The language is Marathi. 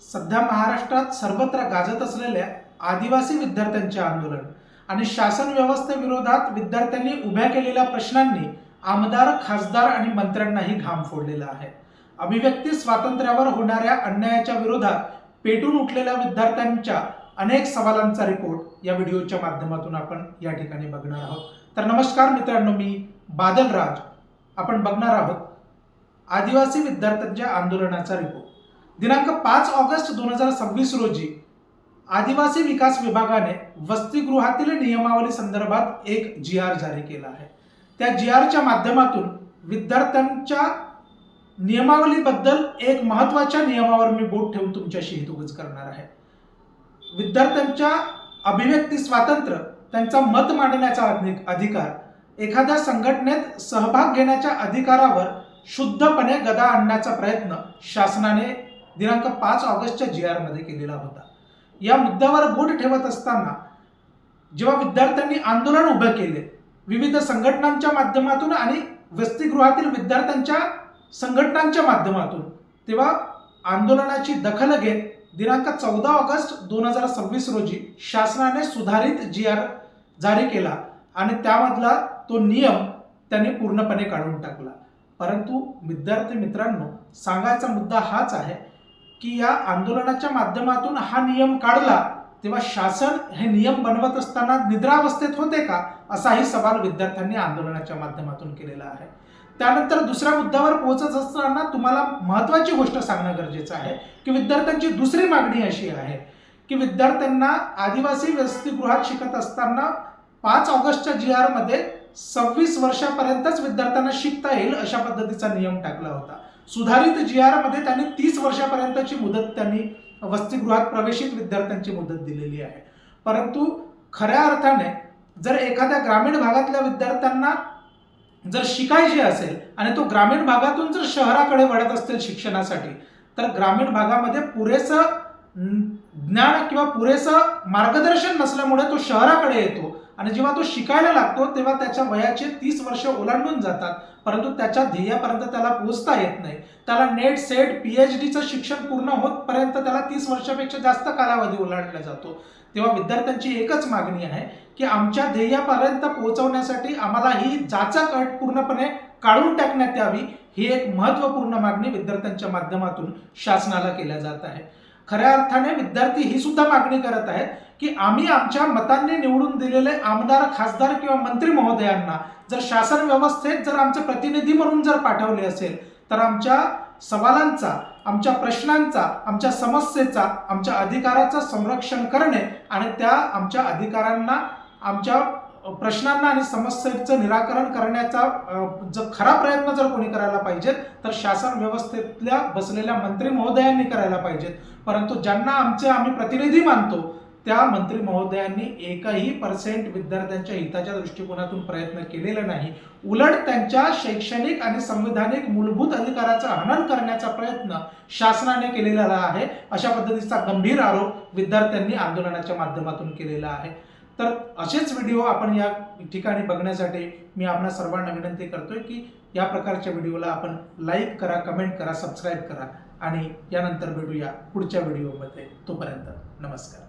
सध्या महाराष्ट्रात सर्वत्र गाजत असलेल्या आदिवासी विद्यार्थ्यांचे आंदोलन आणि शासन व्यवस्थेविरोधात विद्यार्थ्यांनी उभ्या केलेल्या प्रश्नांनी आमदार, खासदार आणि मंत्र्यांनाही घाम फोडलेला आहे। अभिव्यक्ती स्वातंत्र्यावर होणाऱ्या अन्यायाच्या विरोधात पेटून उठलेल्या विद्यार्थ्यांच्या अनेक सवालांचा रिपोर्ट या व्हिडिओच्या माध्यमातून आपण या ठिकाणी बघणार आहोत। तर नमस्कार मित्रांनो, मी बादल राज। आपण बघणार आहोत आदिवासी विद्यार्थ्यांच्या आंदोलनाचा रिपोर्ट। दिनांक 5 ऑगस्ट 2026 रोजी आदिवासी विकास विभागाने वसतिगृहातील नियमावली संदर्भात एक GR जारी केला आहे। त्या GRच्या माध्यमातून विद्यार्थ्यांच्या नियमावलीबद्दल एक महत्त्वाच्या नियमावर मी बोट ठेवून तुमच्याशी हितगुज करणार आहे। विद्यार्थ्यांच्या अभिव्यक्ती स्वातंत्र्य, त्यांचा मत मांडण्याचा अधिकार, एखाद्या संघटनेत सहभाग घेण्याच्या अधिकारावर शुद्धपणे गदा आणण्याचा प्रयत्न शासनाने दिनांक 5 ऑगस्टच्या GR मध्ये केलेला होता। या मुद्द्यावर बोट ठेवत असताना जेव्हा विद्यार्थ्यांनी आंदोलन उभे केले विविध संघटनांच्या माध्यमातून आणि वसतिगृहातील विद्यार्थ्यांच्या संघटनांच्या माध्यमातून, तेव्हा आंदोलनाची दखल घेत दिनांक 14 ऑगस्ट 2026 रोजी शासनाने सुधारित GR जारी केला आणि त्यामधला तो नियम त्यांनी पूर्णपणे काढून टाकला। परंतु विद्यार्थी मित्रांनो, सांगायचा मुद्दा हाच आहे की या आंदोलनाच्या माध्यमातून हा नियम काढला तेव्हा शासन हे नियम बनवत असताना निद्रावस्थेत होते का, असाही सवाल विद्यार्थ्यांनी आंदोलनाच्या माध्यमातून केलेला आहे। त्यानंतर दुसऱ्या मुद्द्यावर पोहोचत असताना तुम्हाला महत्त्वाची गोष्ट सांगणं गरजेचं आहे की विद्यार्थ्यांची दुसरी मागणी अशी आहे की विद्यार्थ्यांना आदिवासी वसतिगृहात शिकत असताना 5 ऑगस्टच्या GR मध्ये 26 वर्षापर्यंतच विद्यार्थ्यांना शिकता येईल अशा पद्धतीचा नियम टाकला होता। सुधारित GR मध्ये त्यांनी 30 वर्षापर्यंतची मुदत त्यांनी वसतिगृहात प्रवेशित विद्यार्थ्यांची मुदत दिलेली आहे। परंतु खऱ्या अर्थाने जर एखाद्या ग्रामीण भागातल्या विद्यार्थ्यांना जर शिकायचे असेल आणि तो ग्रामीण भागातून जर शहराकडे वळत असतील शिक्षणासाठी, तर ग्रामीण भागामध्ये पुरेसं ज्ञान किंवा पुरेसं मार्गदर्शन नसल्यामुळे तो शहराकडे येतो आणि जेव्हा तो शिकायला लागतो तेव्हा त्याच्या वयाचे 30 वर्ष ओलांडून जातात, परंतु त्याच्या ध्येयापर्यंत त्याला पोहोचता येत नाही। त्याला नेट, सेट, PhDचं शिक्षण पूर्ण होतपर्यंत त्याला 30 वर्षापेक्षा जास्त कालावधी ओलांडला जातो। तेव्हा विद्यार्थ्यांची एकच मागणी आहे की आमच्या ध्येयापर्यंत पोहोचवण्यासाठी आम्हाला ही जाचक अट पूर्णपणे काढून टाकण्यात यावी, ही एक महत्त्वपूर्ण मागणी विद्यार्थ्यांच्या माध्यमातून शासनाला केल्या जात आहे। खऱ्या अर्थाने विद्यार्थी ही सुद्धा मागणी करत आहेत की आम्ही आमच्या मतांनी निवडून दिलेले आमदार, खासदार किंवा मंत्री महोदयांना जर शासन व्यवस्थेत जर आमचे प्रतिनिधी म्हणून जर पाठवले असेल तर आमच्या सवालांचा, आमच्या प्रश्नांचा, आमच्या समस्येचा, आमच्या अधिकाराचं संरक्षण करणे आणि त्या आमच्या अधिकारांना, आमच्या प्रश्नांना आणि समस्येचं निराकरण करण्याचा जर खरा प्रयत्न जर कोणी करायला पाहिजे तर शासन व्यवस्थेतल्या बसलेल्या मंत्री महोदयांनी करायला पाहिजेत। परंतु ज्यांना आम्ही प्रतिनिधी मानतो त्या मंत्री महोदयांनी 1% विद्यार्थ्यांच्या हिताच्या दृष्टिकोनातून प्रयत्न केलेला नाही। उलट त्यांच्या शैक्षणिक आणि संविधानिक मूलभूत अधिकाराचं हनन करण्याचा प्रयत्न शासनाने केलेला आहे, अशा पद्धतीचा गंभीर आरोप विद्यार्थ्यांनी आंदोलनाच्या माध्यमातून केलेला आहे। तर असेच व्हिडिओ आपण या ठिकाणी बघण्यासाठी मी आपणा सर्वांना विनंती करतोय की या प्रकारच्या व्हिडिओला आपण लाईक करा, कमेंट करा, सबस्क्राईब करा आणि यानंतर भेटूया पुढच्या व्हिडिओमध्ये। तोपर्यंत नमस्कार।